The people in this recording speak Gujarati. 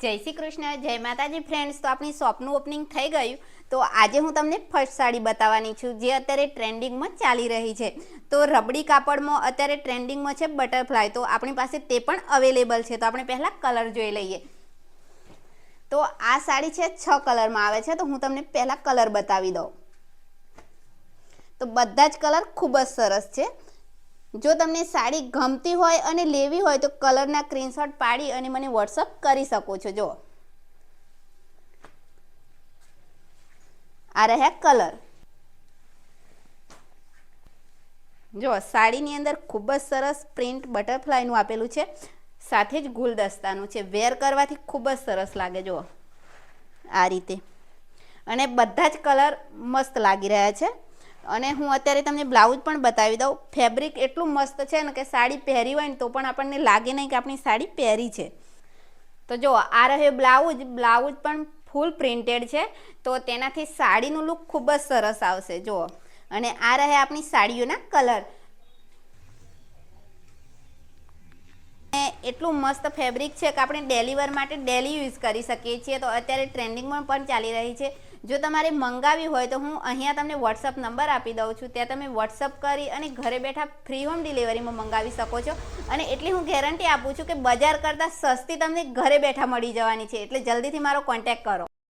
જય શ્રી કૃષ્ણ, જય માતાજી ફ્રેન્ડ્સ। તો આપણી શોપનું ઓપનિંગ થઈ ગયું। તો આજે હું તમને ફર્સ્ટ સાડી બતાવવાની છું, જે અત્યારે ટ્રેન્ડિંગમાં ચાલી રહી છે। તો રબડી કાપડમાં અત્યારે ટ્રેન્ડિંગમાં છે બટરફ્લાય। તો આપણી પાસે તે પણ અવેલેબલ છે। તો આપણે પહેલાં કલર જોઈ લઈએ। તો આ સાડી છે 6 કલરમાં આવે છે। તો હું તમને પહેલાં કલર બતાવી દઉં। તો બધા જ કલર ખૂબ જ સરસ છે। જો તમને સાડી ગમતી હોય અને લેવી હોય તો કલરના સ્ક્રીનશોટ પાડી અને મને વોટ્સઅપ કરી શકો છો। જો આ રહ્યા કલર। જો સાડીની અંદર ખૂબ જ સરસ પ્રિન્ટ બટરફ્લાયનું આપેલું છે, સાથે જ ગુલદસ્તાનું છે। વેર કરવાથી ખૂબ જ સરસ લાગે। જો આ રીતે, અને બધા જ કલર મસ્ત લાગી રહ્યા છે। અને હું અત્યારે તમને બ્લાઉઝ પણ બતાવી દઉં। ફેબ્રિક એટલું મસ્ત છે ને કે સાડી પહેરી હોય ને તો પણ આપણને લાગે નહીં કે આપણી સાડી પહેરી છે। તો જો આ રહ્યો બ્લાઉઝ પણ ફૂલ પ્રિન્ટેડ છે। તો તેનાથી સાડીનું લુક ખૂબ જ સરસ આવશે। જુઓ, અને આ રહે આપણી સાડીઓના કલર। એટલું મસ્ત ફેબ્રિક છે કે આપણે ડેલી વેર માટે ડેલી યુઝ કરી શકીએ છીએ। તો અત્યારે ટ્રેન્ડિંગમાં પણ ચાલી રહી છે। જો તમારે મંગાવી હોય તો હું અહીંયા તમને વોટ્સઅપ નંબર આપી દઉં છું, ત્યાં તમે વોટ્સઅપ કરી અને ઘરે બેઠા ફ્રી હોમ ડિલિવરીમાં મંગાવી શકો છો। અને એટલી હું ગેરંટી આપું છું કે બજાર કરતાં સસ્તી તમને ઘરે બેઠા મળી જવાની છે। એટલે જલ્દીથી મારો કોન્ટેક્ટ કરો।